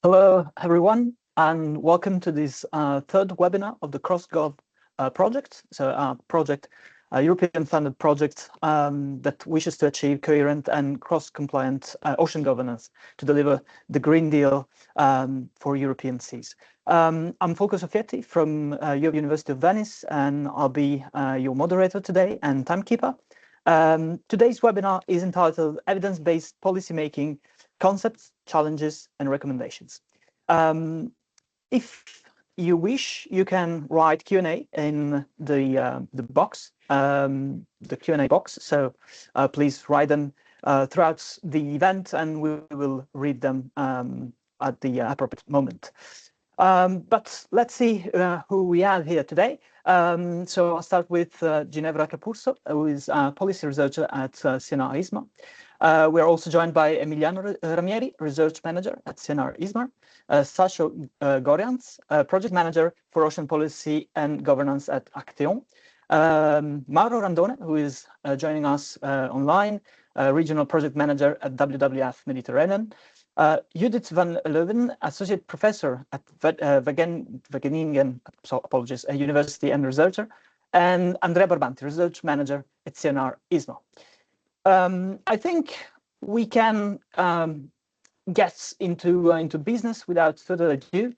Hello, everyone, and welcome to this third webinar of the CrossGov project. So a European-funded project that wishes to achieve coherent and cross-compliant ocean governance to deliver the Green Deal for European seas. I'm Folco Soffietti from University of Venice, and I'll be your moderator today and timekeeper. Today's webinar is entitled Evidence-Based Policymaking, Concepts, Challenges and Recommendations. If you wish, you can write Q&A in the box, the Q&A box. So please write them throughout the event, and we will read them at the appropriate moment. But let's see who we have here today. So I'll start with Ginevra Capurso, who is a policy researcher at CNR-ISMA. We are also joined by Emiliano Ramieri, research manager at CNR-ISMA, Sasho Gorians, project manager for ocean policy and governance at Acteon, Mauro Randone, who is joining us online, regional project manager at WWF Mediterranean, Judith van Leuven, associate professor at Wageningen University and researcher, and Andrea Barbanti, research manager at CNR-ISMA. I think we can get into business without further ado.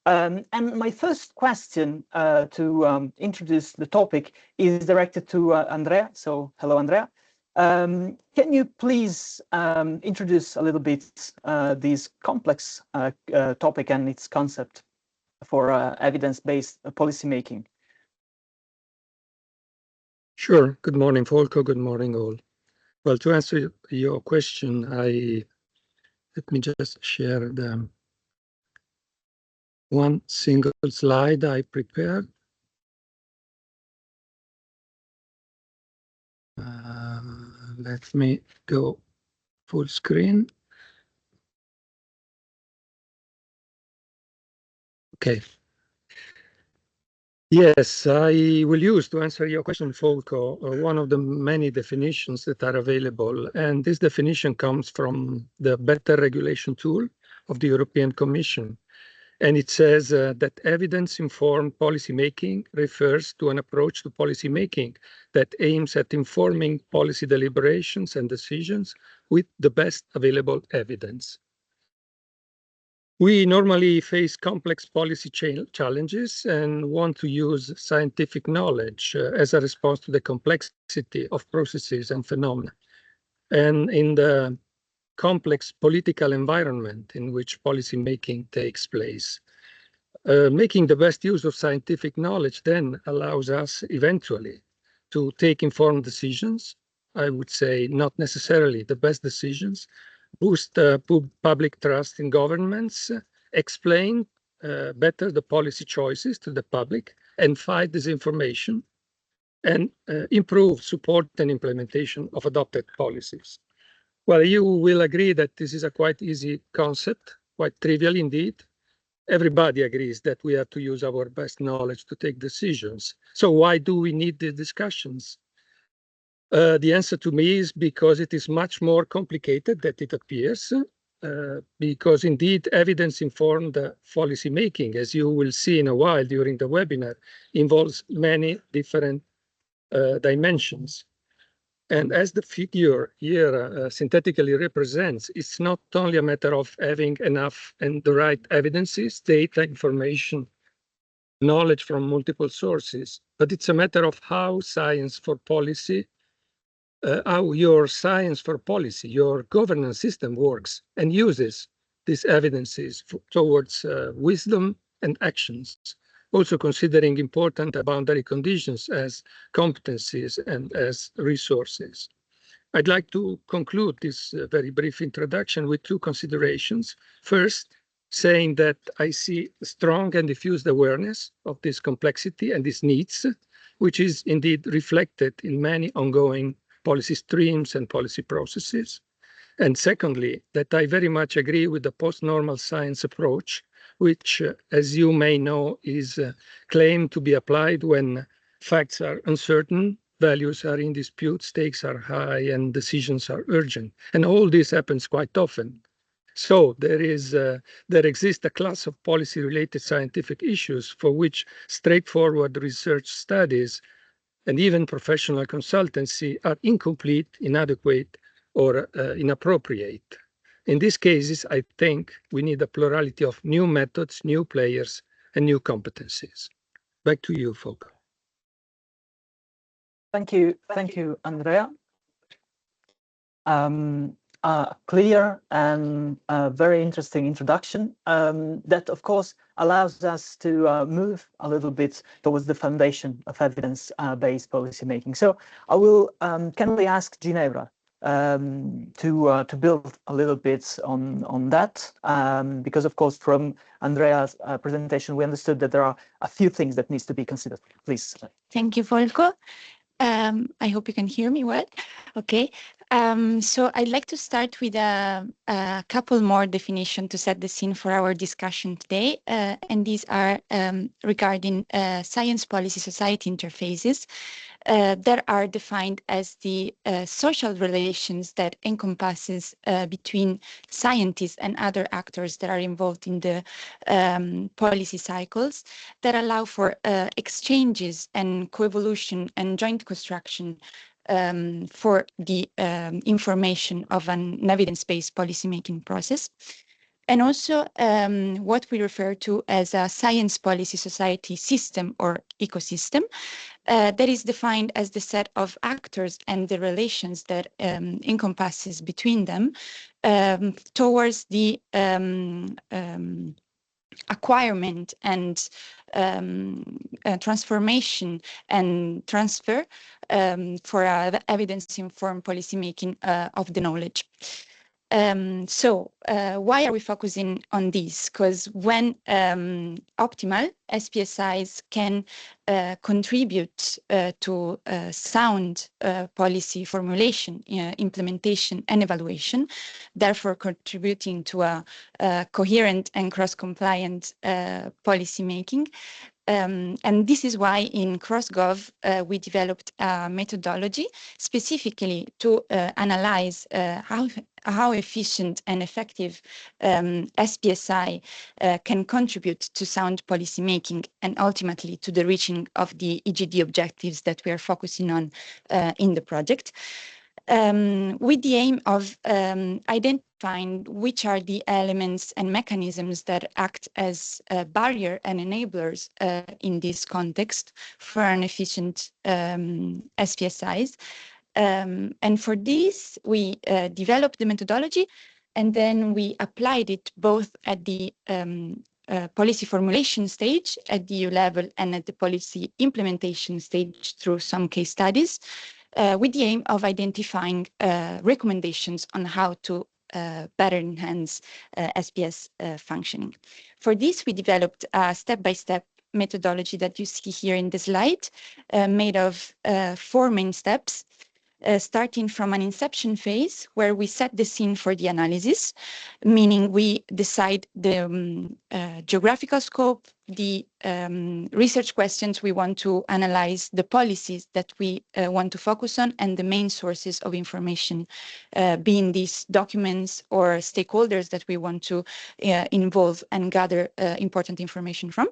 And my first question to introduce the topic is directed to Andrea. So hello, Andrea. Can you please introduce a little bit this complex topic and its concept for evidence-based policymaking? Sure. Good morning, Folco. Good morning, all. Well, to answer your question, let me just share the one single slide I prepared. Let me go full screen. Okay. Yes, I will use to answer your question, Folco, one of the many definitions that are available. And this definition comes from the Better Regulation tool of the European Commission. And it says that evidence-informed policymaking refers to an approach to policymaking that aims at informing policy deliberations and decisions with the best available evidence. We normally face complex policy challenges and want to use scientific knowledge as a response to the complexity of processes and phenomena. And in the complex political environment in which policymaking takes place, making the best use of scientific knowledge then allows us eventually to take informed decisions. I would say not necessarily the best decisions, boost public trust in governments, explain better the policy choices to the public, and fight disinformation, and improve support and implementation of adopted policies. Well, you will agree that this is a quite easy concept, quite trivial indeed. Everybody agrees that we have to use our best knowledge to take decisions. So why do we need these discussions? The answer to me is because it is much more complicated than it appears, because indeed evidence-informed policy making, as you will see in a while during the webinar, involves many different dimensions. And as the figure here synthetically represents, it's not only a matter of having enough and the right evidences, data, information, knowledge from multiple sources, but it's a matter of how science for policy, how your science for policy, your governance system works and uses these evidences towards wisdom and actions, also considering important boundary conditions as competencies and as resources. I'd like to conclude this very brief introduction with two considerations. First, saying that I see strong and diffused awareness of this complexity and these needs, which is indeed reflected in many ongoing policy streams and policy processes. And secondly, that I very much agree with the post-normal science approach, which, as you may know, is claimed to be applied when facts are uncertain, values are in dispute, stakes are high, and decisions are urgent. And all this happens quite often. So there exists a class of policy-related scientific issues for which straightforward research studies and even professional consultancy are incomplete, inadequate, or inappropriate. In these cases, I think we need a plurality of new methods, new players, and new competencies. Back to you, Volker. Thank you, Andrea. Clear and very interesting introduction that, of course, allows us to move a little bit towards the foundation of evidence-based policymaking. So I will kindly ask Ginevra to build a little bit on that, because, of course, from Andrea's presentation, we understood that there are a few things that needs to be considered. Please. Thank you, Volker. I hope you can hear me well. Okay. So I'd like to start with a couple more definitions to set the scene for our discussion today. And these are regarding science policy society interfaces that are defined as the social relations that encompasses between scientists and other actors that are involved in the policy cycles that allow for exchanges and coevolution and joint construction for the information of an evidence-based policymaking process. And also what we refer to as a science policy society system or ecosystem that is defined as the set of actors and the relations that encompasses between them towards the acquirement and transformation and transfer for evidence-informed policymaking of the knowledge. So why are we focusing on this? Because when optimal, SPSIs can contribute to sound policy formulation, implementation, and evaluation, therefore contributing to a coherent and cross-compliant policy making. And this is why in CrossGov we developed a methodology specifically to analyze how efficient and effective SPSI can contribute to sound policy making and ultimately to the reaching of the EGD objectives that we are focusing on in the project. With the aim of identifying which are the elements and mechanisms that act as a barrier and enablers in this context for an efficient SPSIs. And for this, we developed the methodology and then we applied it both at the policy formulation stage at the EU level and at the policy implementation stage through some case studies. With the aim of identifying recommendations on how to better enhance SPS functioning. For this, we developed a step-by-step methodology that you see here in the slide, made of 4 main steps. Starting from an inception phase where we set the scene for the analysis, meaning we decide the geographical scope, the research questions we want to analyze, the policies that we want to focus on, and the main sources of information, being these documents or stakeholders that we want to involve and gather important information from.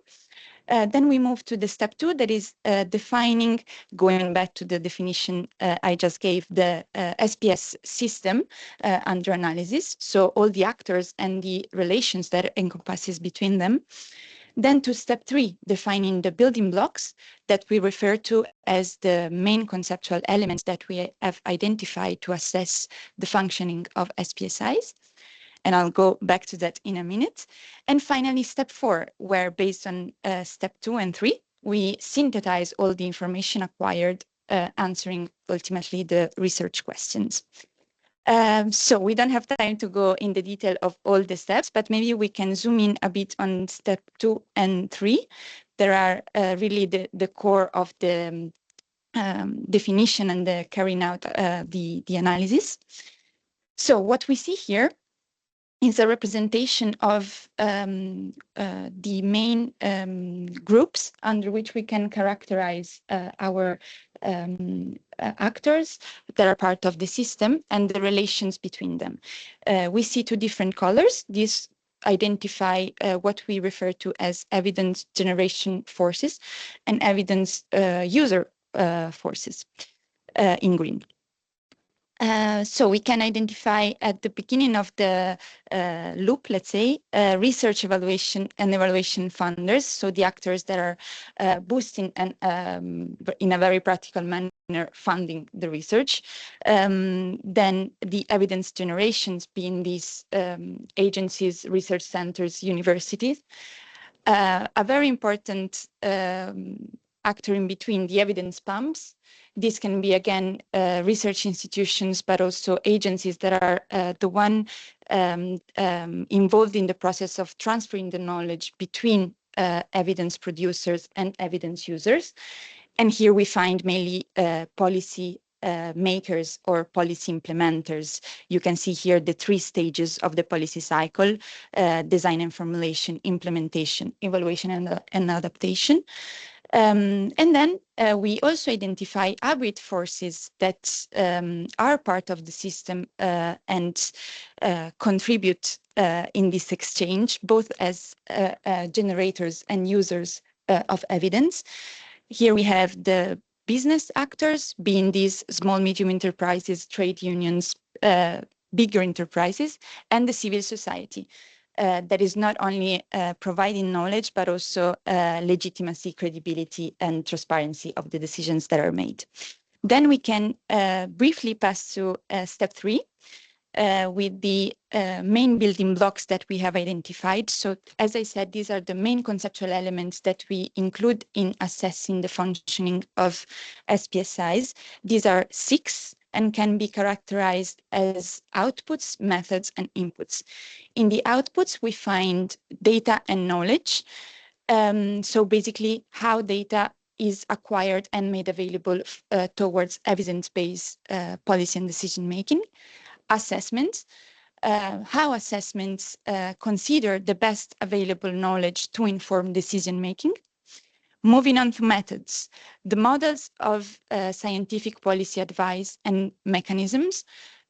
Then we move to the step 2, that is defining, going back to the definition I just gave, the SPS system under analysis. So all the actors and the relations that encompasses between them. Then to step 3, defining the building blocks that we refer to as the main conceptual elements that we have identified to assess the functioning of SPSIs. And I'll go back to that in a minute. And finally, step 4, where based on step 2 and 3, we synthesize all the information acquired, answering ultimately the research questions. So we don't have time to go in the detail of all the steps, but maybe we can zoom in a bit on step 2 and 3. There are really the core of the definition and the carrying out the analysis. So what we see here is a representation of the main groups under which we can characterize our actors that are part of the system and the relations between them. We see two different colors. These identify what we refer to as evidence generation forces and evidence user forces in green. So we can identify at the beginning of the loop, let's say, research evaluation and evaluation funders, so the actors that are boosting and in a very practical manner funding the research. Then the evidence generations being these agencies, research centers, universities. A very important actor in between, the evidence pumps. This can be, again, research institutions, but also agencies that are the one involved in the process of transferring the knowledge between evidence producers and evidence users. And here we find mainly policy makers or policy implementers. You can see here the three stages of the policy cycle: design and formulation, implementation, evaluation, and adaptation. And then we also identify hybrid forces that are part of the system and contribute in this exchange, both as generators and users of evidence. Here we have the business actors, being these small, medium enterprises, trade unions, bigger enterprises, and the civil society. That is not only providing knowledge, but also legitimacy, credibility, and transparency of the decisions that are made. Then we can briefly pass to step 3 with the main building blocks that we have identified. So, as I said, these are the main conceptual elements that we include in assessing the functioning of SPSIs. These are 6 and can be characterized as outputs, methods, and inputs. In the outputs, we find data and knowledge. So basically, how data is acquired and made available towards evidence-based policy and decision-making. Assessments, how assessments consider the best available knowledge to inform decision-making. Moving on to methods, the models of scientific policy advice and mechanisms.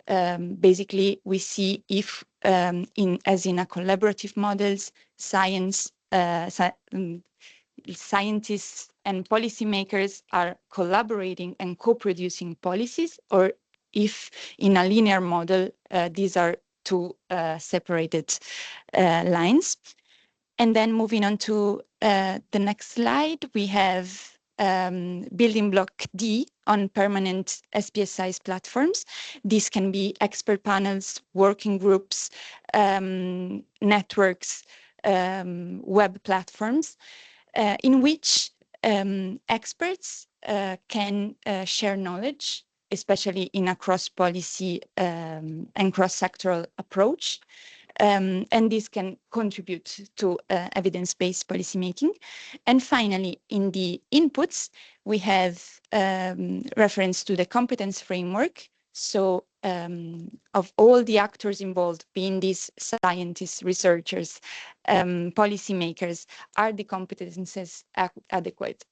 Basically, we see if, as in a collaborative models, scientists and policymakers are collaborating and co-producing policies, or if in a linear model, these are two separated lines. And then moving on to the next slide, we have building block D on permanent SPSIs platforms. These can be expert panels, working groups, networks, web platforms, in which experts can share knowledge, especially in a cross-policy and cross-sectoral approach. And this can contribute to evidence-based policymaking. And finally, in the inputs, we have reference to the competence framework. So of all the actors involved, being these scientists, researchers, policymakers, are the competences adequate,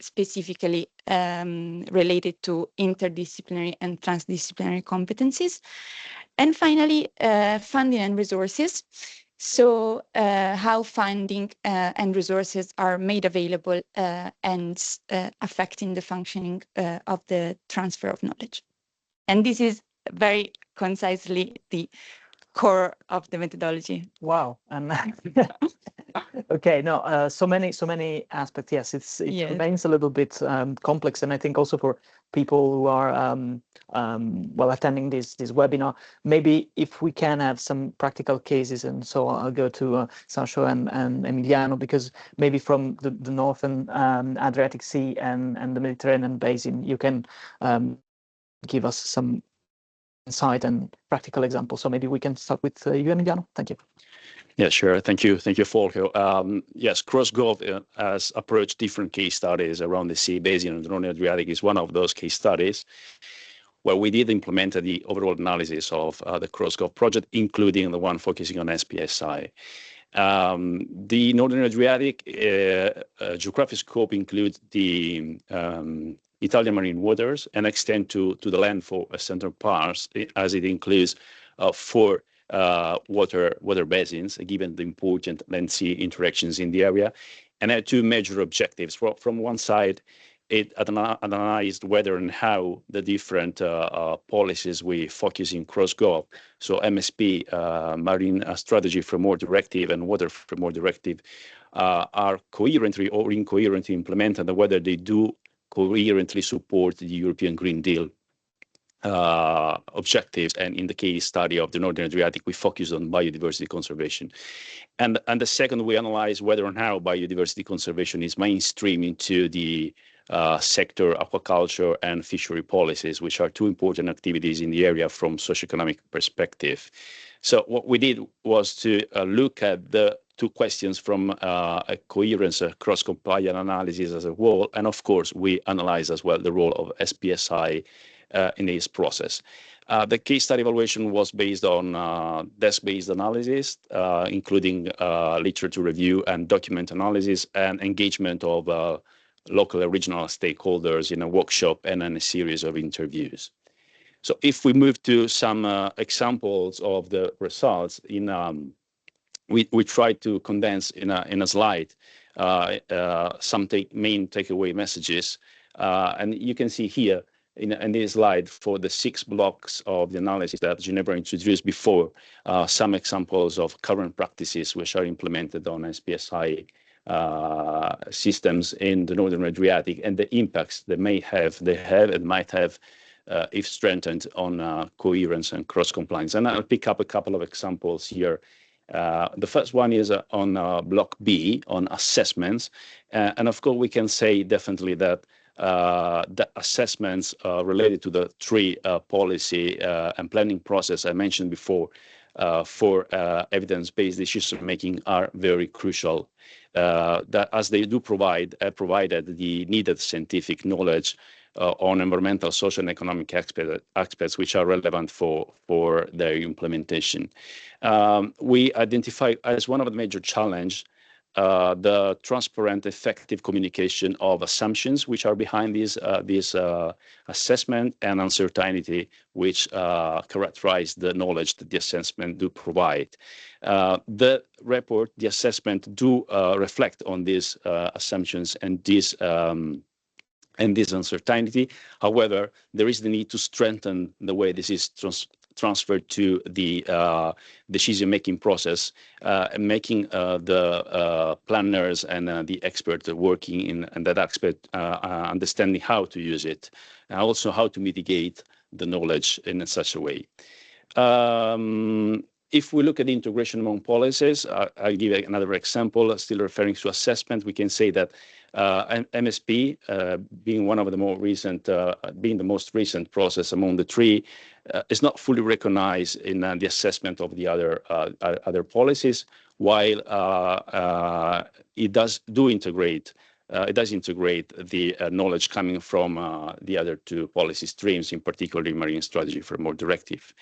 specifically related to interdisciplinary and transdisciplinary competencies. And finally, funding and resources. So how funding and resources are made available and affecting the functioning of the transfer of knowledge. And this is very concisely the core of the methodology. Wow. And okay, no, so many aspects. Yes, it remains a little bit complex, and I think also for people who are well attending this webinar, maybe if we can have some practical cases, and so I'll go to Sasho and Emiliano, because maybe from the northern Adriatic Sea and the Mediterranean basin, you can give us some insight and practical examples. So maybe we can start with you, Emiliano. Thank you. Yeah, sure. Thank you, Volker. Yes, CrossGov has approached different case studies around the sea basin, and the Northern Adriatic is one of those case studies where we did implement the overall analysis of the CrossGov project, including the one focusing on SPSI. The Northern Adriatic geographic scope includes the Italian marine waters and extend to the land for central parts, as it includes 4 water basins, given the important land-sea interactions in the area, and had 2 major objectives. From one side, it analyzed whether and how the different policies we focus in CrossGov, so MSP, Marine Strategy Framework Directive and Water Framework Directive, are coherently or incoherently implemented, and whether they do coherently support the European Green Deal objectives. And in the case study of the Northern Adriatic, we focus on biodiversity conservation. And the second, we analyze whether and how biodiversity conservation is mainstream into the sector aquaculture and fishery policies, which are 2 important activities in the area from socioeconomic perspective. So what we did was to look at the 2 questions from a coherence, cross-compliant analysis as a whole, and of course we analyze as well the role of SPSI in this process. The case study evaluation was based on desk-based analysis, including literature review and document analysis and engagement of local and regional stakeholders in a workshop and in a series of interviews. So if we move to some examples of the results, we try to condense in a slide some main takeaway messages, and you can see here in this slide for the 6 blocks of the analysis that Ginevra introduced before, some examples of current practices which are implemented on SPSI systems in the Northern Adriatic and the impacts they have and might have if strengthened on coherence and cross-compliance. And I'll pick up a couple of examples here. The first one is on Block B, on assessments. And of course, we can say definitely that the assessments related to the 3 policy and planning process I mentioned before for evidence-based decision-making are very crucial, that as they do provided the needed scientific knowledge on environmental, social, and economic aspects which are relevant for their implementation. We identify as one of the major challenges the transparent, effective communication of assumptions which are behind this assessment and uncertainty which characterize the knowledge that the assessment do provide. The report, the assessment do reflect on these assumptions and this uncertainty. However, there is the need to strengthen the way this is transferred to the decision-making process, making the planners and the experts working in that aspect understanding how to use it, and also how to mitigate the knowledge in such a way. If we look at the integration among policies, I'll give another example, still referring to assessment. We can say that MSP, being one of the more recent, being the most recent process among the 3, is not fully recognized in the assessment of the other policies, while it does integrate the knowledge coming from the other 2 policy streams, in particular Marine Strategy Framework Directive.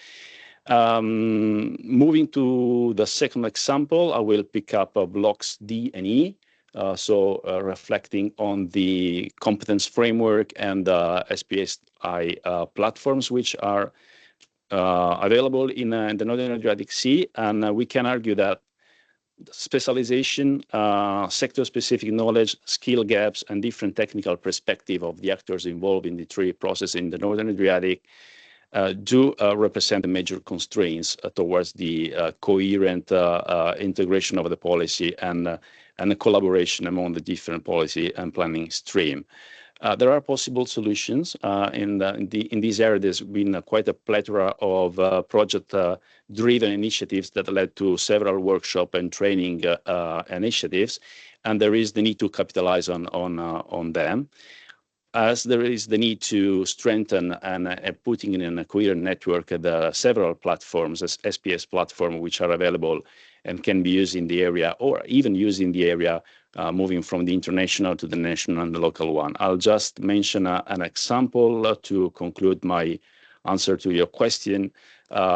Moving to the second example, I will pick up blocks D and E. Reflecting on the competence framework and SPSI platforms which are available in the Northern Adriatic Sea. And we can argue that specialization, sector-specific knowledge, skill gaps, and different technical perspective of the actors involved in the 3 processes in the Northern Adriatic do represent the major constraints towards the coherent integration of the policy and the collaboration among the different policy and planning stream. There are possible solutions. In this area, there's been quite a plethora of project-driven initiatives that led to several workshop and training initiatives, and there is the need to capitalize on them, as there is the need to strengthen and putting in a coherent network the several platforms, as SPS platform, which are available and can be used in the area, or even used in the area, moving from the international to the national and the local one. I'll just mention an example to conclude my answer to your question,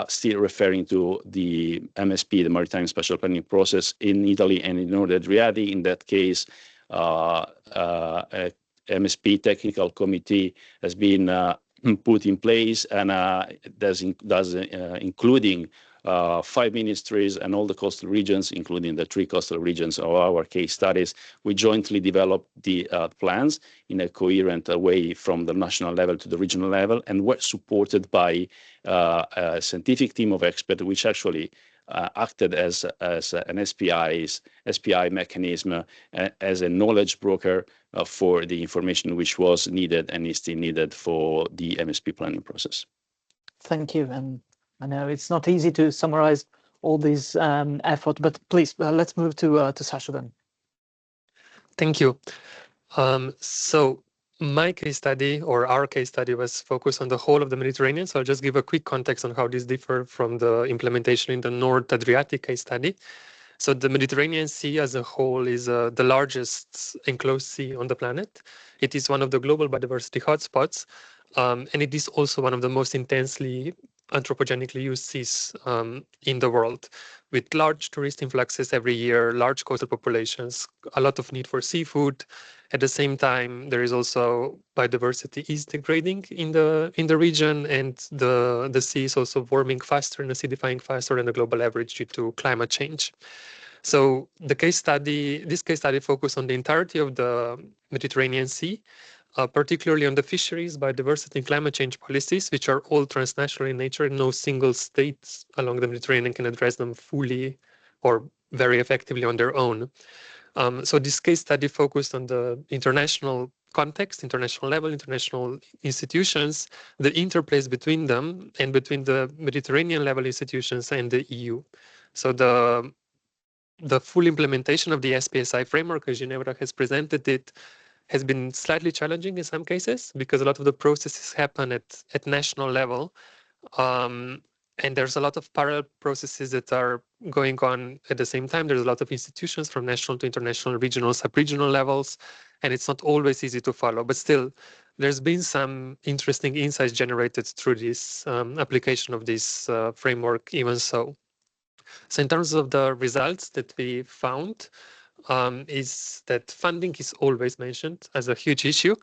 still referring to the MSP, the Maritime Spatial Planning Process in Italy and in Northern Adriatic. In that case, MSP technical committee has been put in place, and including 5 ministries and all the coastal regions, including the 3 coastal regions of our case studies. We jointly developed the plans in a coherent way from the national level to the regional level, and were supported by a scientific team of experts, which actually acted as an SPI mechanism, as a knowledge broker for the information which was needed and is still needed for the MSP planning process. Thank you. And I know it's not easy to summarize all these effort, but please, let's move to Sasha then. Thank you. So my case study, or our case study, was focused on the whole of the Mediterranean. So I'll just give a quick context on how this differs from the implementation in the North Adriatic case study. So the Mediterranean Sea as a whole is the largest enclosed sea on the planet. It is one of the global biodiversity hotspots, and it is also one of the most intensely anthropogenically used seas in the world, with large tourist influxes every year, large coastal populations, a lot of need for seafood. At the same time, there is also biodiversity is degrading in the region, and the sea is also warming faster and acidifying faster than the global average due to climate change. So this case study focused on the entirety of the Mediterranean Sea, particularly on the fisheries, biodiversity, and climate change policies, which are all transnational in nature, and no single state along the Mediterranean can address them fully or very effectively on their own. So this case study focused on the international context, international level, international institutions, the interplays between them and between the Mediterranean level institutions and the EU. So the full implementation of the SPSI framework, as Ginevra has presented it, has been slightly challenging in some cases, because a lot of the processes happen at national level. And there's a lot of parallel processes that are going on at the same time. There's a lot of institutions from national to international, regional, sub-regional levels, and it's not always easy to follow. But still, there's been some interesting insights generated through this application of this framework, even so. So in terms of the results that we found, is that funding is always mentioned as a huge issue,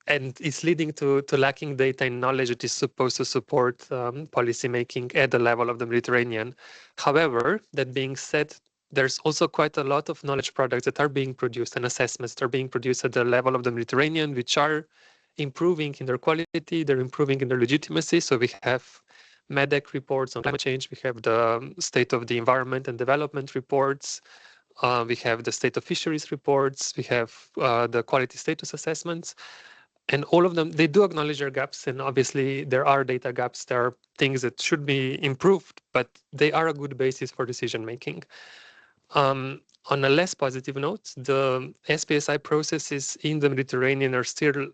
and it's leading to lacking data and knowledge that is supposed to support policymaking at the level of the Mediterranean. However, that being said, there's also quite a lot of knowledge products that are being produced and assessments that are being produced at the level of the Mediterranean, which are improving in their quality, they're improving in their legitimacy. So we have MEDEC reports on climate change, we have the state of the environment and development reports, we have the state of fisheries reports, we have the quality status assessments, and all of them, they do acknowledge their gaps, and obviously there are data gaps, there are things that should be improved, but they are a good basis for decision making. On a less positive note, the SPSI processes in the Mediterranean are still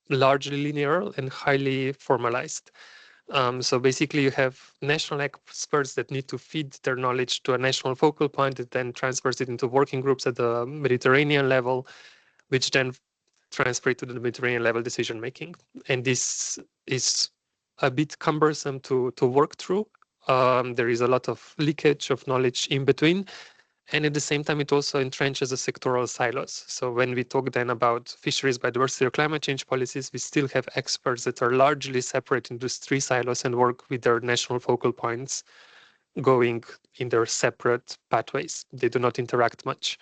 largely linear and highly formalized. So basically you have national experts that need to feed their knowledge to a national focal point that then transfers it into working groups at the Mediterranean level, which then transfer it to the Mediterranean level decision making. And this is a bit cumbersome to work through. There is a lot of leakage of knowledge in between. And at the same time, it also entrenches the sectoral silos. So when we talk then about fisheries, biodiversity, or climate change policies, we still have experts that are largely separate into 3 silos and work with their national focal points going in their separate pathways. They do not interact much.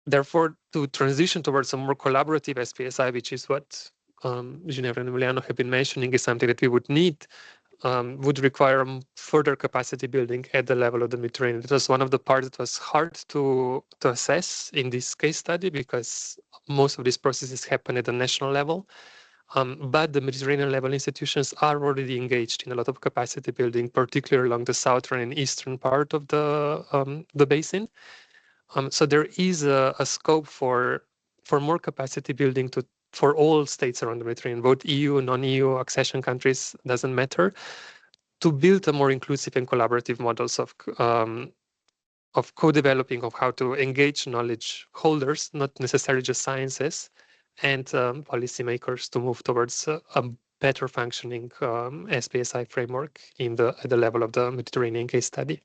Therefore, to transition towards a more collaborative SPSI, which is what Ginevra and Emiliano have been mentioning, is something that we would need, would require further capacity building at the level of the Mediterranean. It was one of the parts that was hard to assess in this case study, because most of these processes happen at the national level. But the Mediterranean level institutions are already engaged in a lot of capacity building, particularly along the southern and eastern part of the basin. So there is a scope for more capacity building for all states around the Mediterranean, both EU, non-EU, accession countries, doesn't matter, to build a more inclusive and collaborative models of co-developing of how to engage knowledge holders, not necessarily just sciences, and policymakers to move towards a better functioning SPSI framework at the level of the Mediterranean case study.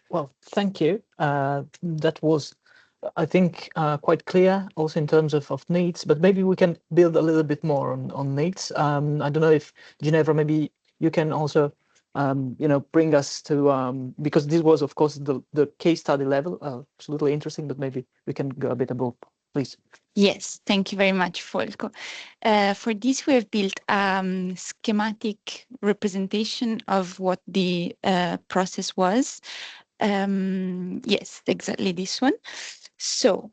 Well, thank you. That was I think, quite clear also in terms of needs, but maybe we can build a little bit more on needs. I don't know if Ginevra, maybe you can also, bring us to, because this was, of course, the case study level, absolutely interesting, but maybe we can go a bit above, please. Yes, thank you very much, Folco. For this, we have built a schematic representation of what the process was. Yes, exactly this one. So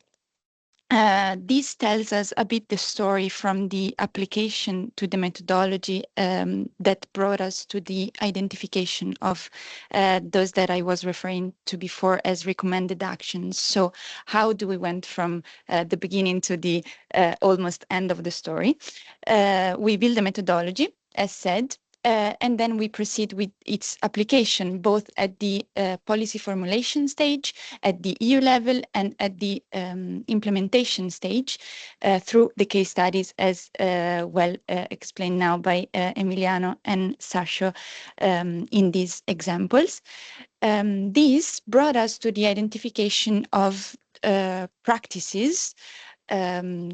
this tells us a bit the story from the application to the methodology that brought us to the identification of those that I was referring to before as recommended actions. So how do we went from the beginning to the almost end of the story? We build a methodology, as said, and then we proceed with its application, both at the policy formulation stage, at the EU level, and at the implementation stage through the case studies, as well explained now by Emiliano and Sasho in these examples. This brought us to the identification of practices.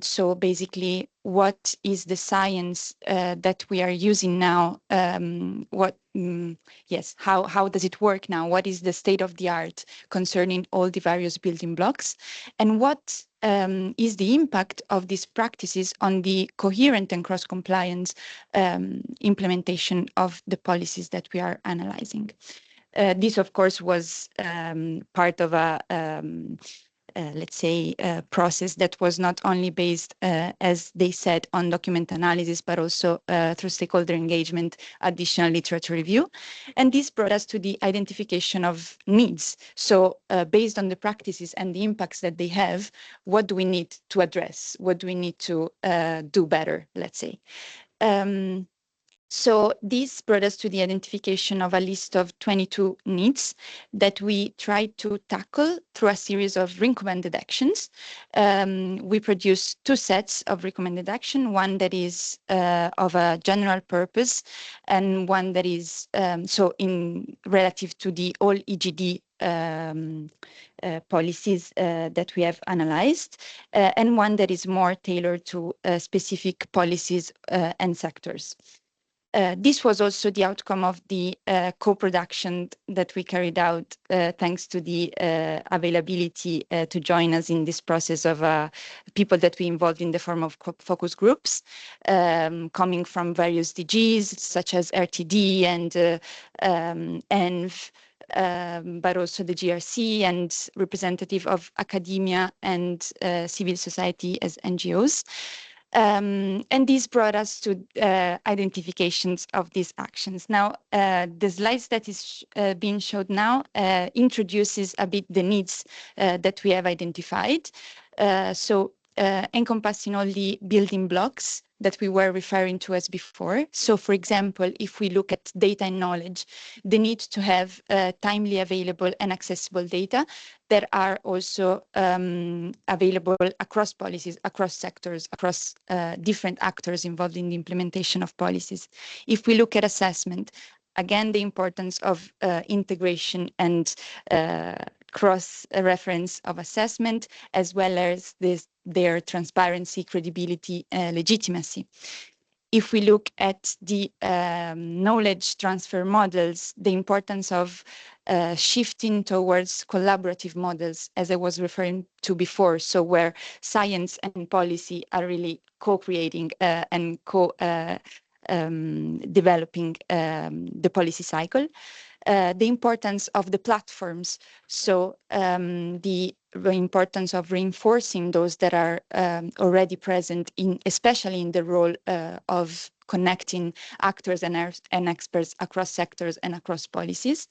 So basically, what is the science that we are using now? How does it work now? What is the state of the art concerning all the various building blocks? And what is the impact of these practices on the coherent and cross-compliance implementation of the policies that we are analyzing? This, of course, was part of a let's say, process that was not only based, as they said, on document analysis, but also through stakeholder engagement, additional literature review. And this brought us to the identification of needs. So based on the practices and the impacts that they have, what do we need to address? What do we need to do better, let's say? So this brought us to the identification of a list of 22 needs that we tried to tackle through a series of recommended actions. We produced two sets of recommended action, one that is of a general purpose and one that is so in relative to the all EGD policies that we have analyzed, and one that is more tailored to specific policies and sectors. This was also the outcome of the co-production that we carried out thanks to the availability to join us in this process of people that we involved in the form of focus groups coming from various DGs such as RTD and ENV, but also the GRC and representative of academia and civil society as NGOs. And this brought us to identifications of these actions. Now, the slides that is being showed now introduces a bit the needs that we have identified. Encompassing all the building blocks that we were referring to as before. So, for example, if we look at data and knowledge, the need to have timely available and accessible data that are also available across policies, across sectors, across different actors involved in the implementation of policies. If we look at assessment, again, the importance of integration and cross-reference of assessment, as well as their transparency, credibility, legitimacy. If we look at the knowledge transfer models, the importance of shifting towards collaborative models, as I was referring to before, so where science and policy are really co-creating and developing the policy cycle. The importance of the platforms, so the importance of reinforcing those that are already present, especially in the role of connecting actors and experts across sectors and across policies.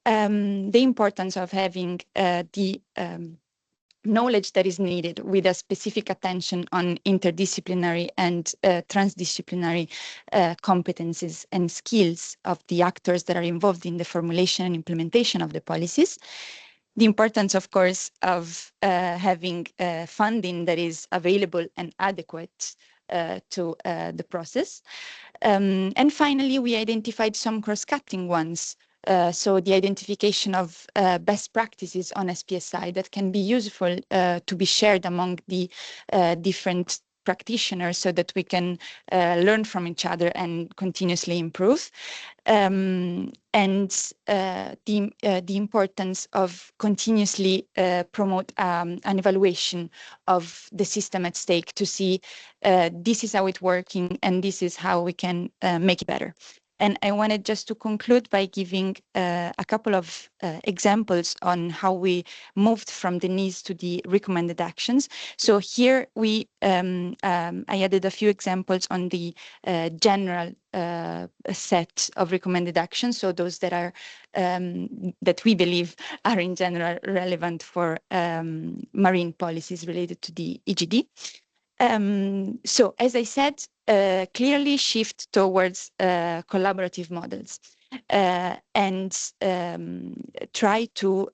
The importance of having the knowledge that is needed with a specific attention on interdisciplinary and transdisciplinary competencies and skills of the actors that are involved in the formulation and implementation of the policies. The importance, of course, of having funding that is available and adequate to the process. And finally, we identified some cross-cutting ones So the identification of best practices on SPSI that can be useful to be shared among the different practitioners so that we can learn from each other and continuously improve. And the importance of continuously promote an evaluation of the system at stake to see this is how it's working and this is how we can make it better. And I wanted just to conclude by giving a couple of examples on how we moved from the needs to the recommended actions. So here I added a few examples on the general set of recommended actions. So those that are that we believe are in general relevant for marine policies related to the EGD. So as I said, clearly shift towards collaborative models and try to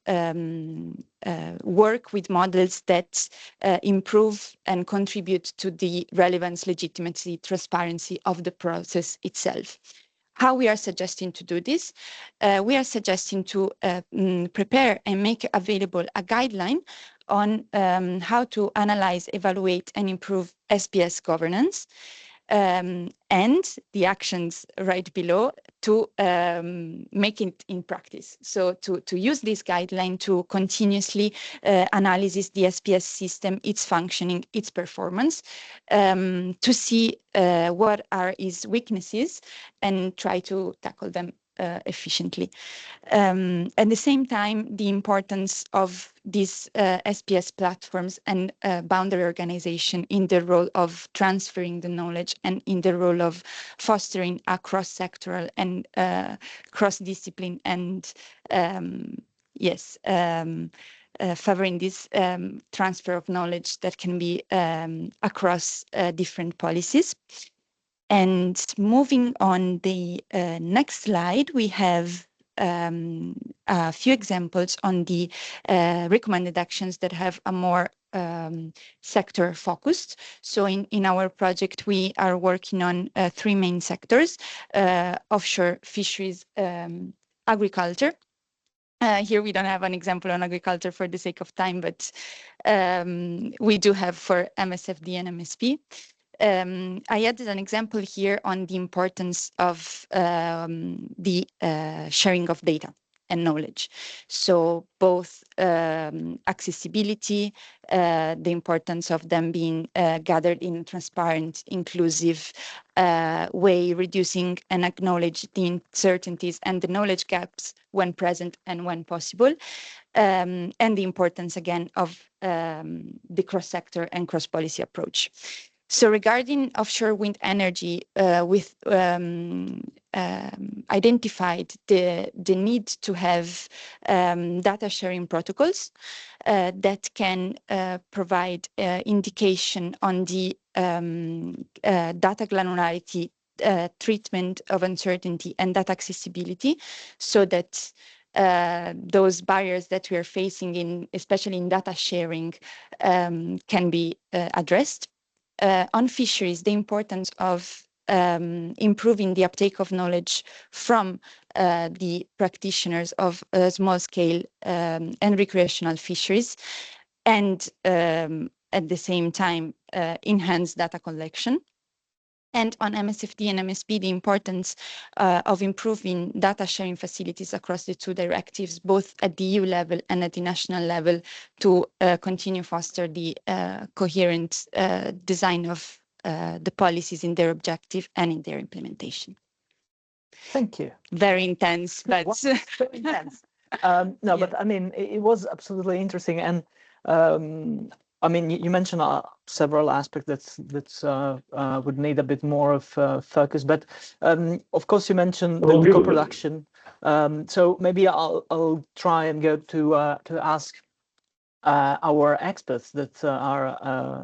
work with models that improve and contribute to the relevance, legitimacy, transparency of the process itself. How we are suggesting to do this? We are suggesting to prepare and make available a guideline on how to analyze, evaluate, and improve SPS governance, and the actions right below to make it in practice. So to use this guideline to continuously analyze the SPS system, its functioning, its performance, to see what are its weaknesses and try to tackle them efficiently. At the same time, the importance of these SPS platforms and boundary organization in the role of transferring the knowledge and in the role of fostering a cross-sectoral and cross-discipline and favoring this transfer of knowledge that can be across different policies. And moving on the next slide, we have a few examples on the recommended actions that have a more sector focused. So in our project, we are working on three main sectors: offshore fisheries, agriculture. Here we don't have an example on agriculture for the sake of time, but we do have for MSFD and MSP. I added an example here on the importance of the sharing of data and knowledge. So both accessibility, the importance of them being gathered in a transparent, inclusive way, reducing and acknowledge the uncertainties and the knowledge gaps when present and when possible, and the importance again of the cross-sector and cross-policy approach. So regarding offshore wind energy, we've identified the need to have data sharing protocols that can provide indication on the data granularity, treatment of uncertainty, and data accessibility, so that those barriers that we are facing, especially in data sharing, can be addressed. On fisheries, the importance of improving the uptake of knowledge from the practitioners of small-scale and recreational fisheries, and at the same time enhance data collection. And on MSFD and MSP, the importance of improving data sharing facilities across the two directives, both at the EU level and at the national level, to continue foster the coherent design of the policies in their objective and in their implementation. Thank you. Very intense, but very intense. No, yeah. But I mean, it was absolutely interesting, and I mean, you mentioned several aspects that would need a bit more of focus, but of course you mentioned the co-production. So maybe I'll try and go to ask our experts that are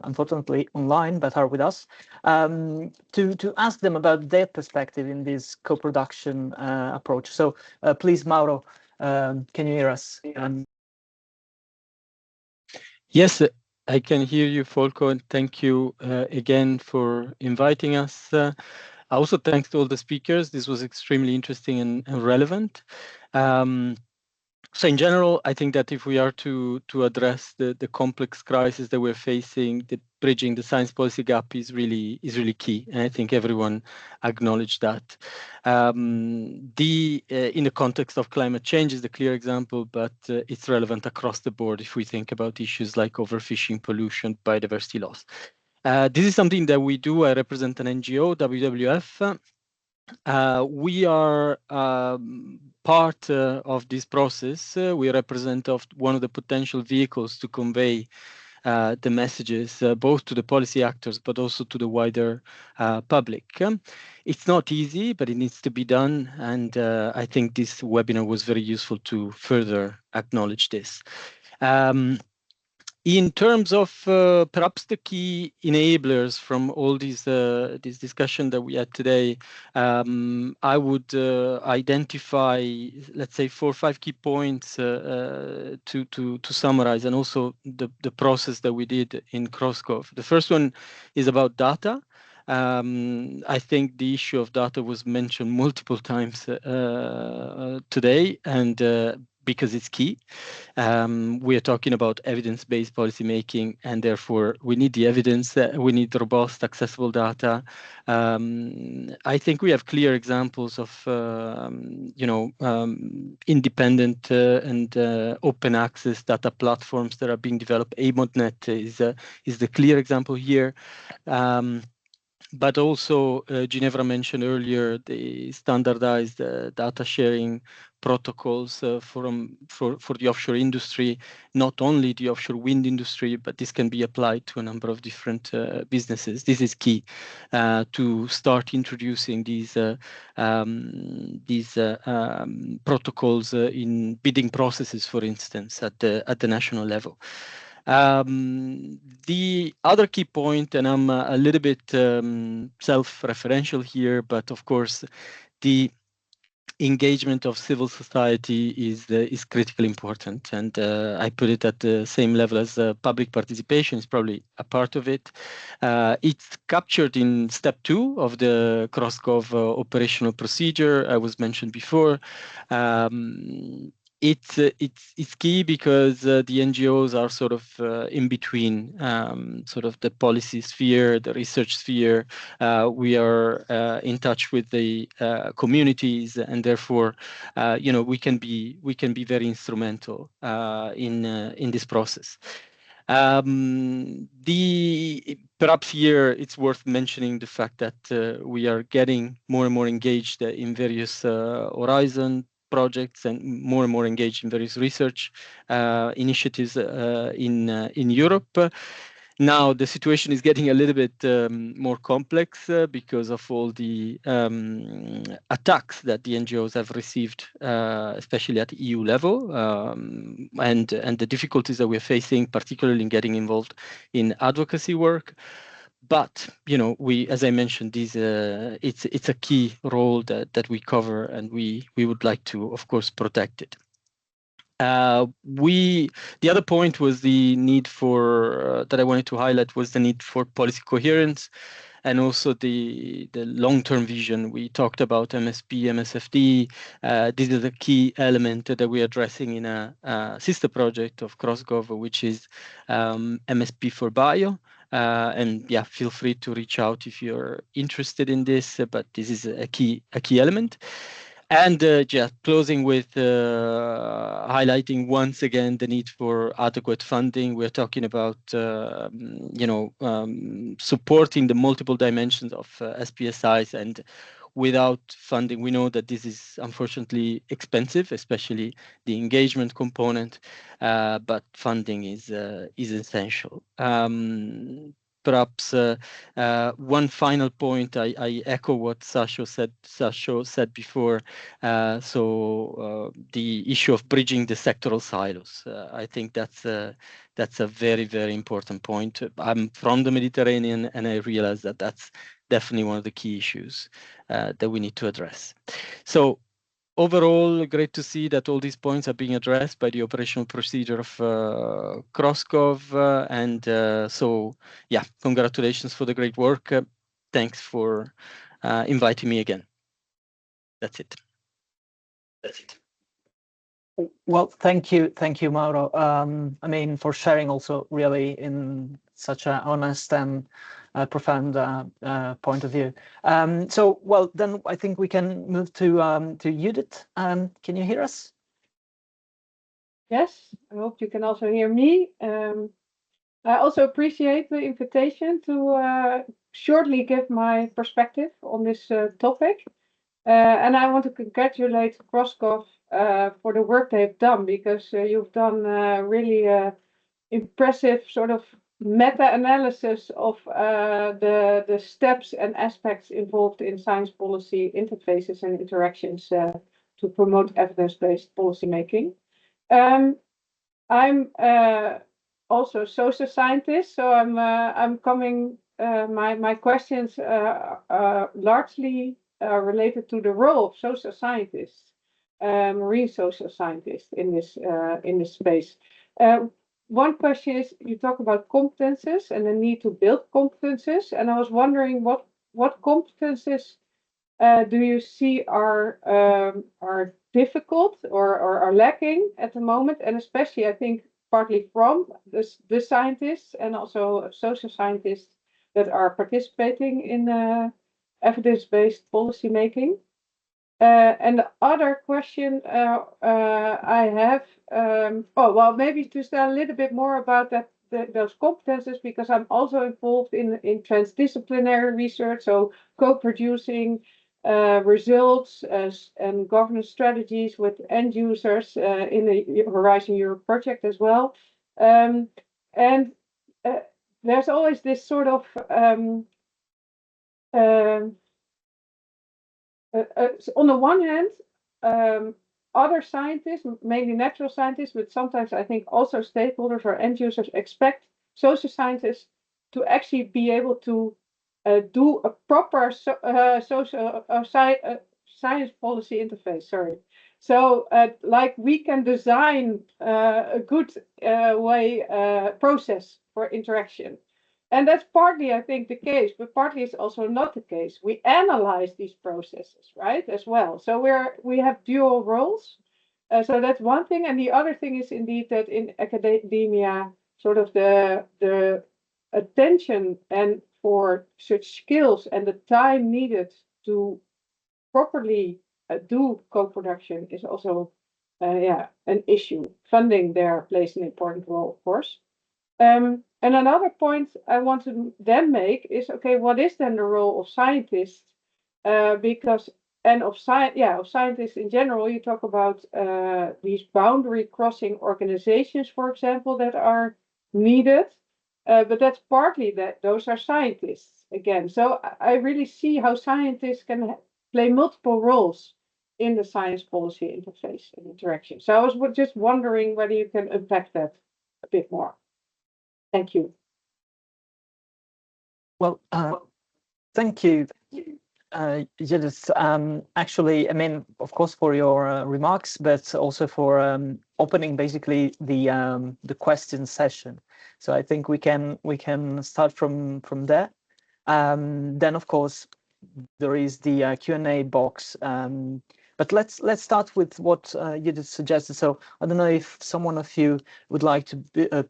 unfortunately online but are with us, to ask them about their perspective in this co-production approach. So please, Mauro, can you hear us? Yes. I can hear you, Folco, and thank you again for inviting us. Also, thanks to all the speakers. This was extremely interesting and relevant. So in general, I think that if we are to address the complex crisis that we're facing, the bridging the science policy gap is really key, and I think everyone acknowledged that. In the context of climate change is the clear example, but it's relevant across the board if we think about issues like overfishing, pollution, biodiversity loss. This is something that we do. I represent an NGO, WWF. We are part of this process. We represent one of the potential vehicles to convey the messages both to the policy actors but also to the wider public. It's not easy, but it needs to be done, and I think this webinar was very useful to further acknowledge this. In terms of perhaps the key enablers from all these this discussion that we had today, I would identify, let's say, 4 or 5 key points to summarize, and also the process that we did in CrossGov. The first one is about data. I think the issue of data was mentioned multiple times today, and because it's key. We are talking about evidence-based policymaking, and therefore we need the evidence. We need robust, accessible data. I think we have clear examples of, independent and open access data platforms that are being developed. AMODNet is the clear example here. But also, Ginevra mentioned earlier the standardized data sharing protocols for the offshore industry, not only the offshore wind industry, but this can be applied to a number of different businesses. This is key to start introducing these protocols in bidding processes, for instance, at the national level. The other key point, and I'm a little bit self-referential here, but of course, the engagement of civil society is critically important, and I put it at the same level as public participation is probably a part of it. It's captured in step 2 of the CrossGov operational procedure I was mentioned before. It's key because the NGOs are sort of in between sort of the policy sphere, the research sphere. We are in touch with the communities, and therefore, we can be very instrumental in this process. Perhaps here it's worth mentioning the fact that we are getting more and more engaged in various Horizon projects and more engaged in various research initiatives in Europe. Now the situation is getting a little bit more complex because of all the attacks that the NGOs have received, especially at EU level, and the difficulties that we're facing, particularly in getting involved in advocacy work. But we, as I mentioned, it's a key role that we cover, and we would like to, of course, protect it. The other point was the need for that I wanted to highlight was the need for policy coherence, and also the long-term vision. We talked about MSP, MSFD. This is a key element that we're addressing in a sister project of CrossGov, which is MSP for Bio. And yeah, feel free to reach out if you're interested in this, but this is a key element. And closing with highlighting once again the need for adequate funding. We're talking about supporting the multiple dimensions of SPSIs, and without funding, we know that this is unfortunately expensive, especially the engagement component. But funding is essential. Perhaps one final point, I echo what Sasho said before. So the issue of bridging the sectoral silos, I think that's a very, very important point. I'm from the Mediterranean, and I realize that that's definitely one of the key issues that we need to address. So overall, great to see that all these points are being addressed by the operational procedure of CrossGov. So, yeah, congratulations for the great work. Thanks for inviting me again. That's it. Well, thank you, Mauro. I mean, for sharing also really in such an honest and profound point of view. So, well, then I think we can move to Judith. Can you hear us? Yes, I hope you can also hear me. I also appreciate the invitation to shortly give my perspective on this topic. And I want to congratulate CrossGov for the work they've done, because you've done really impressive sort of meta-analysis of the steps and aspects involved in science policy interfaces and interactions to promote evidence-based policymaking. I'm also a social scientist, so I'm coming. My questions are largely related to the role of social scientists, marine social scientists in this space. One question is, you talk about competences and the need to build competences, and I was wondering what competences do you see are difficult or are lacking at the moment, and especially I think partly from the scientists and also social scientists that are participating in evidence-based policy making. And the other question I have, maybe to say a little bit more about those competences, because I'm also involved in transdisciplinary research, so co-producing results and governance strategies with end users in the Horizon Europe project as well. And there's always this sort of on the one hand, other scientists, mainly natural scientists, but sometimes I think also stakeholders or end users, expect social scientists to actually be able to do a proper science policy interface. Sorry. So, like we can design a good process for interaction. And that's partly, I think, the case, but partly it's also not the case. We analyze these processes, right, as well. So we have dual roles. So that's one thing. And the other thing is indeed that in academia, sort of the attention and for such skills and the time needed to properly do co-production is also, an issue. Funding there plays an important role, of course. And another point I want to then make is, okay, what is then the role of scientists? Of scientists in general, you talk about these boundary crossing organizations, for example, that are needed. But that's partly that those are scientists again. So I really see how scientists can play multiple roles in the science policy interface and interaction. So I was just wondering whether you can unpack that a bit more. Thank you. Well, thank you, Judith. Actually, I mean, of course, for your remarks, but also for opening basically the question session. So I think we can start from there. Then, of course, there is the Q&A box. But let's start with what you just suggested. So I don't know if someone of you would like to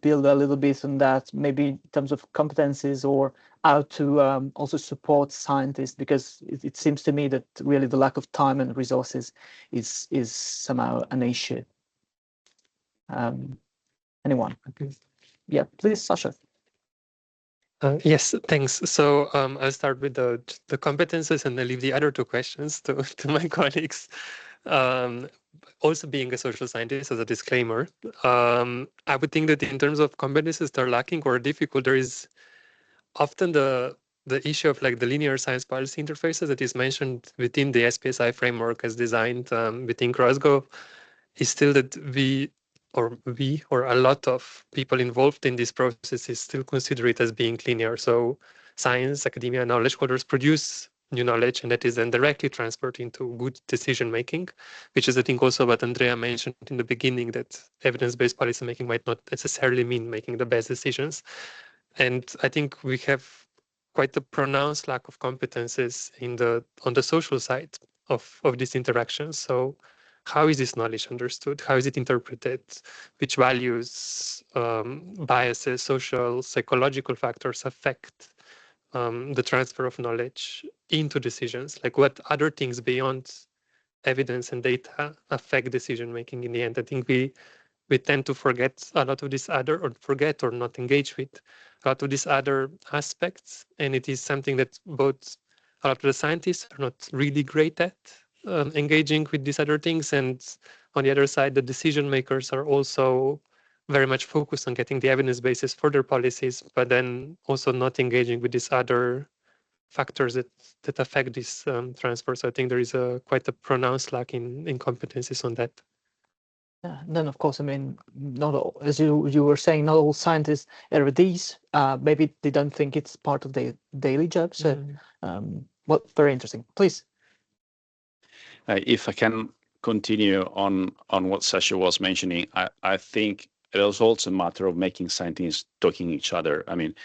build a little bit on that, maybe in terms of competencies or how to also support scientists, because it seems to me that really the lack of time and resources is somehow an issue. Anyone? Yeah, please, Sasha. Yes, thanks. So I'll start with the competences and I'll leave the other two questions to my colleagues. Also being a social scientist, as a disclaimer, I would think that in terms of competences that are lacking or difficult, there is often the issue of like the linear science policy interfaces that is mentioned within the SPSI framework as designed within CrossGov is still that we or a lot of people involved in this process is still consider it as being linear. So science, academia, knowledge holders produce new knowledge, and that is then directly transferred into good decision making, which is I think also what Andrea mentioned in the beginning, that evidence-based policy making might not necessarily mean making the best decisions. And I think we have quite a pronounced lack of competences on the social side of these interactions. So how is this knowledge understood? How is it interpreted? Which values, biases, social, psychological factors affect the transfer of knowledge into decisions? Like what other things beyond evidence and data affect decision making in the end? I think we tend to forget a lot of these other, or not engage with a lot of these other aspects. And it is something that both a lot of the scientists are not really great at engaging with these other things. And on the other side, the decision makers are also very much focused on getting the evidence basis for their policies, but then also not engaging with these other factors that affect this transfer. So I think there is quite a pronounced lack in competencies on that. Yeah, then of course, I mean, not all, as you were saying, not all scientists are these. Maybe they don't think it's part of their daily job. So, well, very interesting. Please. If I can continue on what Sasha was mentioning, I think it is also a matter of making scientists talking each other. I mean,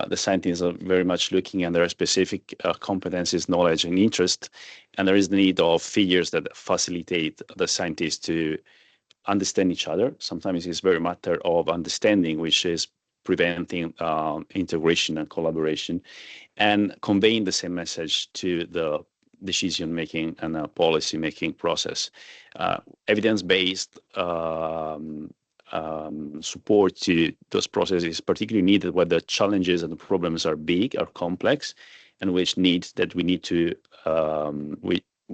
the scientists are very much looking at their specific competencies, knowledge, and interest, and there is the need of figures that facilitate the scientists to understand each other. Sometimes it's very matter of understanding, which is preventing integration and collaboration, and conveying the same message to the decision-making and policy-making process. Evidence-based support to those processes is particularly needed where the challenges and the problems are big, are complex, and which needs that we need to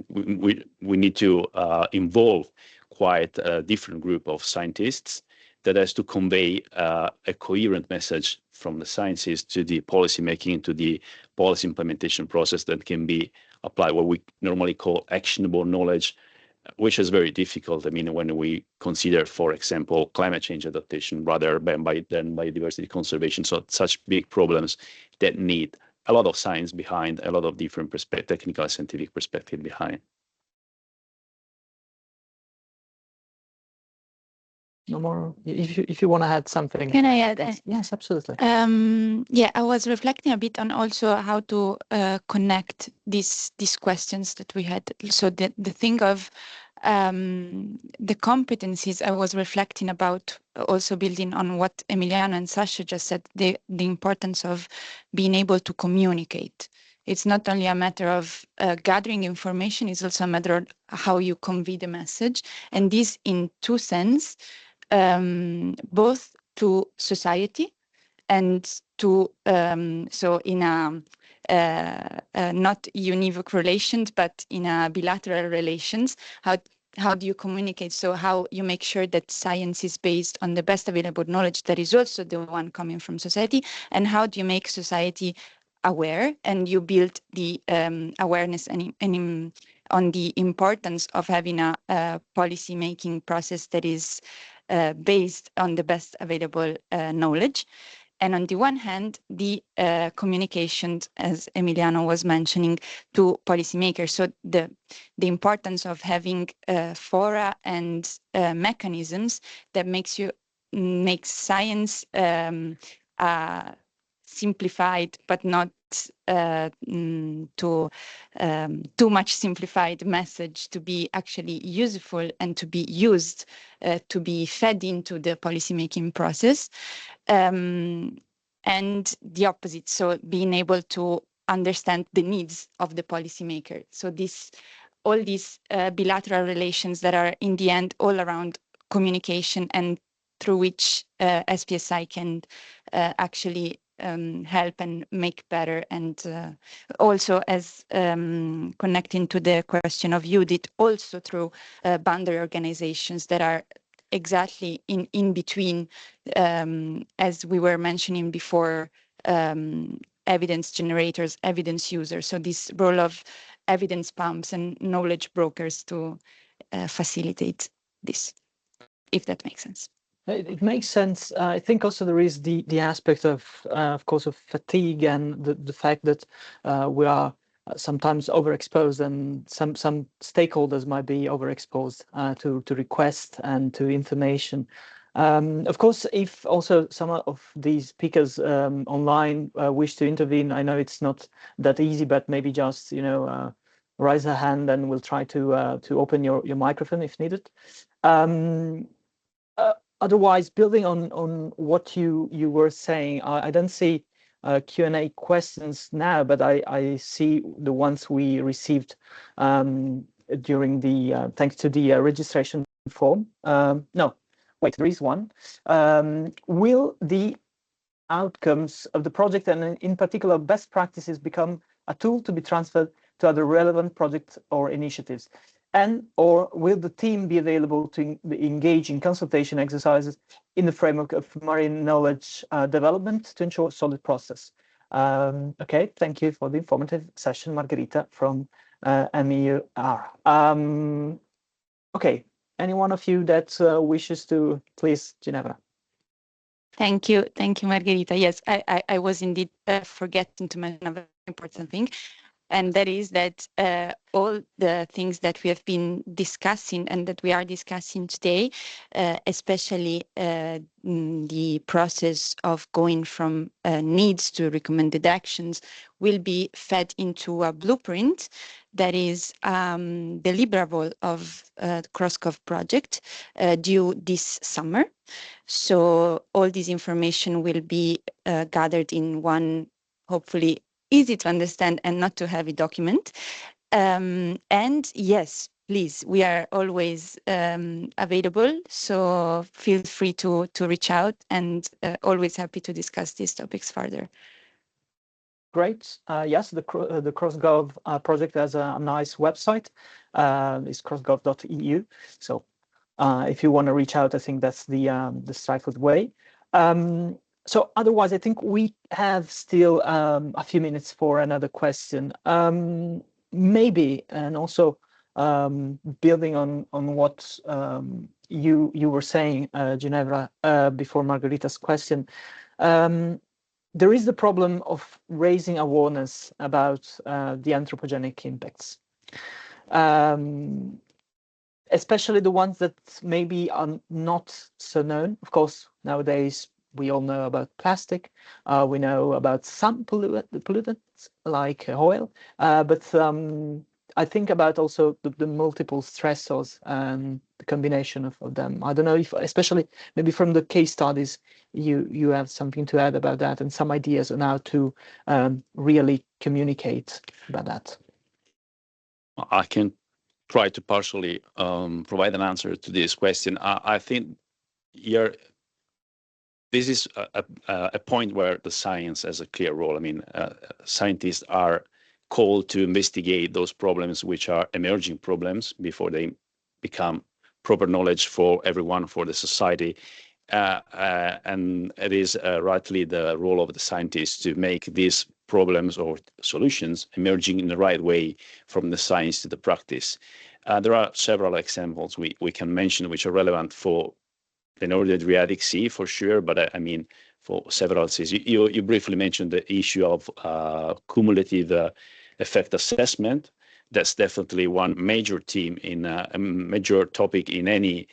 we need to involve quite a different group of scientists that has to convey a coherent message from the sciences to the policy making, to the policy implementation process that can be applied, what we normally call actionable knowledge, which is very difficult. I mean, when we consider, for example, climate change adaptation rather than biodiversity conservation, so such big problems that need a lot of science behind, a lot of different technical and scientific perspective behind. No more. If you want to add something. Can I add? Yes, absolutely. Yeah, I was reflecting a bit on also how to connect these questions that we had. So the thing of the competencies, I was reflecting about also building on what Emiliano and Sasha just said, the importance of being able to communicate. It's not only a matter of gathering information, it's also a matter of how you convey the message. And this in two senses, both to society and to, so in a not univoc relations, but in a bilateral relations, how do you communicate? So how you make sure that science is based on the best available knowledge that is also the one coming from society, and how do you make society aware, and you build the awareness and on the importance of having a policy making process that is based on the best available knowledge. And on the one hand, the communications, as Emiliano was mentioning, to policymakers. So the importance of having fora and mechanisms that makes science simplified, but not too much simplified message to be actually useful and to be used, to be fed into the policymaking process. And the opposite, so being able to understand the needs of the policymaker. So all these bilateral relations that are in the end all around communication, and through which SPSI can actually help and make better. And also, as connecting to the question of Judith, also through boundary organizations that are exactly in between, as we were mentioning before, evidence generators, evidence users. So this role of evidence pumps and knowledge brokers to facilitate this, if that makes sense. It makes sense. I think also there is the aspect of course, of fatigue, and the fact that we are sometimes overexposed, and some stakeholders might be overexposed to requests and to information. Of course, if also some of these speakers online wish to intervene, I know it's not that easy, but maybe just raise a hand, and we'll try to open your microphone if needed. Otherwise, building on what you were saying, I don't see Q&A questions now, but I see the ones we received during the thanks to the registration form. No, wait, there is one. Will the outcomes of the project, and in particular best practices, become a tool to be transferred to other relevant projects or initiatives? Or will the team be available to engage in consultation exercises in the framework of marine knowledge development to ensure solid process? Okay, thank you for the informative session, Margherita from MEUR. Okay, any one of you that wishes to, please, Ginevra. Thank you, Margherita. Yes, I was indeed forgetting to mention a very important thing. And that is that all the things that we have been discussing and that we are discussing today, especially the process of going from needs to recommended actions, will be fed into a blueprint that is deliverable of the CrossGov project due this summer. So all this information will be gathered in one, hopefully, easy to understand and not too heavy document. And yes, please, we are always available, so feel free to reach out, and always happy to discuss these topics further. Great. Yes, the CrossGov project has a nice website. It's crossgov.eu. So if you want to reach out, I think that's the straightforward way. So otherwise, I think we have still a few minutes for another question. Maybe, and also building on what you were saying, Ginevra, before Margherita's question, there is the problem of raising awareness about the anthropogenic impacts, especially the ones that maybe are not so known. Of course, nowadays, we all know about plastic. We know about some pollutants like oil, but I think about also the multiple stressors and the combination of them. I don't know if, especially maybe from the case studies, you have something to add about that and some ideas on how to really communicate about that. I can try to partially provide an answer to this question. I think here, this is a point where the science has a clear role. I mean, scientists are called to investigate those problems which are emerging problems before they become proper knowledge for everyone, for the society. And it is rightly the role of the scientists to make these problems or solutions emerging in the right way from the science to the practice. There are several examples we can mention which are relevant for the Northern Adriatic Sea, for sure, but I mean for several seas. You briefly mentioned the issue of cumulative effect assessment. That's definitely one major theme in a major topic in any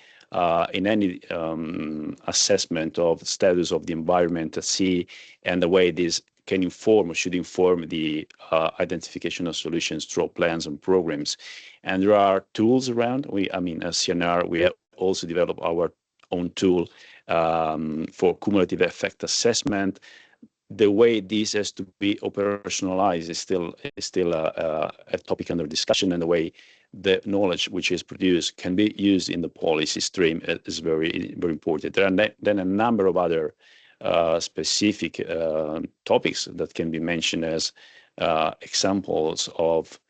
assessment of status of the environment at sea, and the way this can inform or should inform the identification of solutions through plans and programs. And there are tools around. As CNR, we have also developed our own tool for cumulative effect assessment. The way this has to be operationalized is still a topic under discussion, and the way the knowledge which is produced can be used in the policy stream is very, very important. There are then a number of other specific topics that can be mentioned as examples of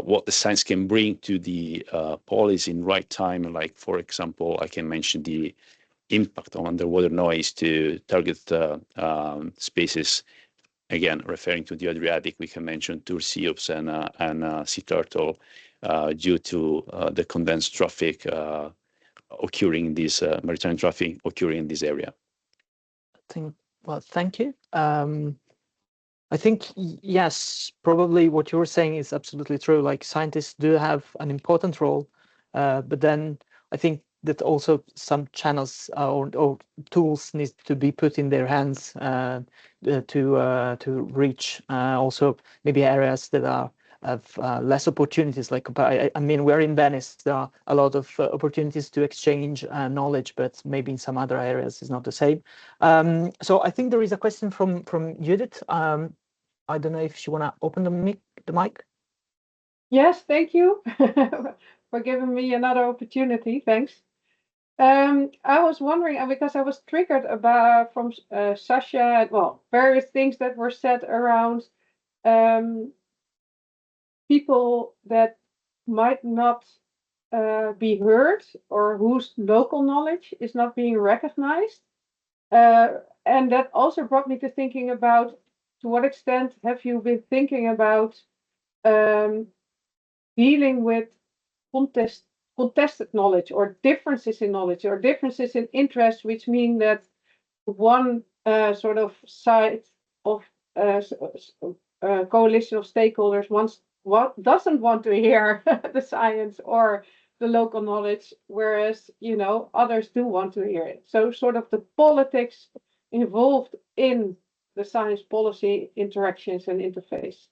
what the science can bring to the policy in right time. Like, for example, I can mention the impact on underwater noise to target species. Again, referring to the Adriatic, we can mention tursiops and sea turtle due to the condensed traffic occurring in this maritime traffic occurring in this area. Thank you. I think, yes, probably what you were saying is absolutely true. Like, scientists do have an important role, but then I think that also some channels or tools need to be put in their hands to reach also maybe areas that are less opportunities. Like I mean, we're in Venice. There are a lot of opportunities to exchange knowledge, but maybe in some other areas it's not the same. So I think there is a question from Judith. I don't know if she want to open the mic. Yes, thank you for giving me another opportunity. Thanks. I was wondering, because I was triggered from Sasha, well, various things that were said around people that might not be heard or whose local knowledge is not being recognized. And that also brought me to thinking about, to what extent have you been thinking about dealing with contested knowledge or differences in knowledge or differences in interest, which mean that one sort of side of coalition of stakeholders doesn't want to hear the science or the local knowledge, whereas others do want to hear it. So sort of the politics involved in the science policy interactions and interface.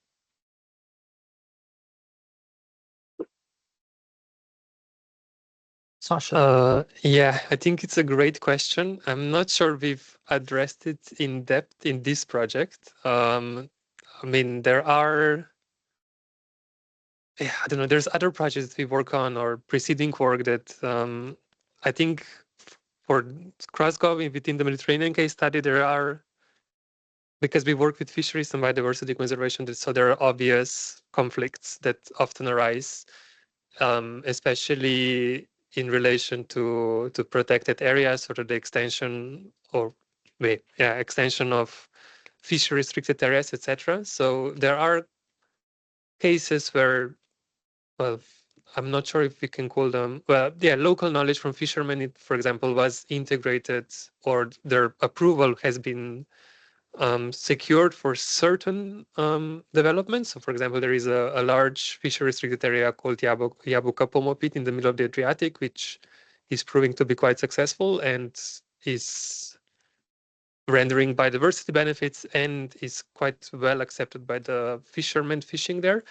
Sasha. Yeah, I think it's a great question. I'm not sure we've addressed it in depth in this project. I mean, there are, I don't know, there's other projects we work on or preceding work that I think for CrossGov within the Mediterranean case study, there are, because we work with fisheries and biodiversity conservation, so there are obvious conflicts that often arise, especially in relation to protected areas or to the extension extension of fishery restricted areas, etc. So there are cases where, well, I'm not sure if we can call them, well, yeah, local knowledge from fishermen, for example, was integrated or their approval has been secured for certain developments. So, for example, there is a large fishery restricted area called Jabuka Pomo Pit in the middle of the Adriatic, which is proving to be quite successful and is rendering biodiversity benefits and is quite well accepted by the fishermen fishing there.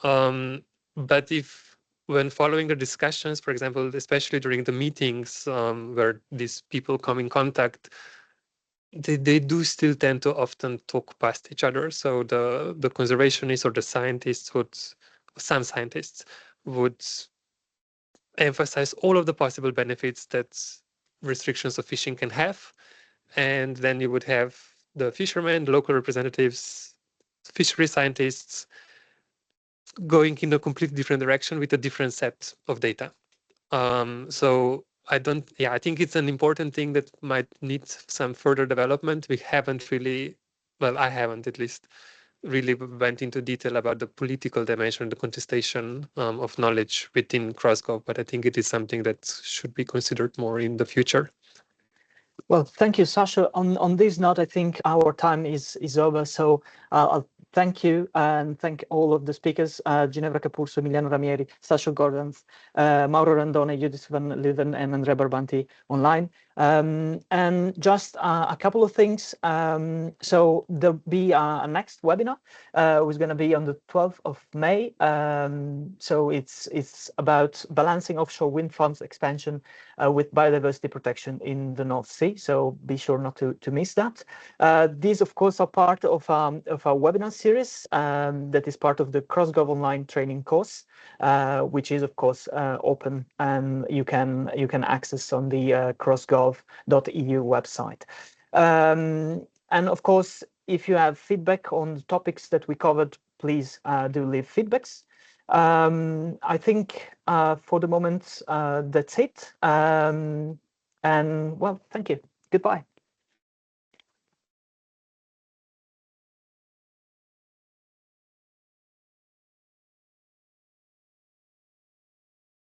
But when following the discussions, for example, especially during the meetings where these people come in contact, they do still tend to often talk past each other. So the conservationists or the scientists some scientists would emphasize all of the possible benefits that restrictions of fishing can have. And then you would have the fishermen, local representatives, fishery scientists going in a completely different direction with a different set of data. So I think it's an important thing that might need some further development. We haven't really, well, I haven't at least, really went into detail about the political dimension, the contestation of knowledge within CrossGov, but I think it is something that should be considered more in the future. Well, thank you, Sasha. On this note, I think our time is over. So I'll thank you and thank all of the speakers, Ginevra Capurso, Emiliano Ramieri, Sasha Gordons, Mauro Randone, Judith Van Leeuwen, and Andrea Barbanti online. And just a couple of things. So there'll be a next webinar, which is going to be on the 12th of May. So it's about balancing offshore wind farms expansion with biodiversity protection in the North Sea. So be sure not to miss that. These, of course, are part of our webinar series that is part of the CrossGov online training course, which is, of course, open and you can access on the crossgov.eu website. And of course, if you have feedback on the topics that we covered, please do leave feedbacks. I think for the moment, that's it. And well, thank you. Goodbye.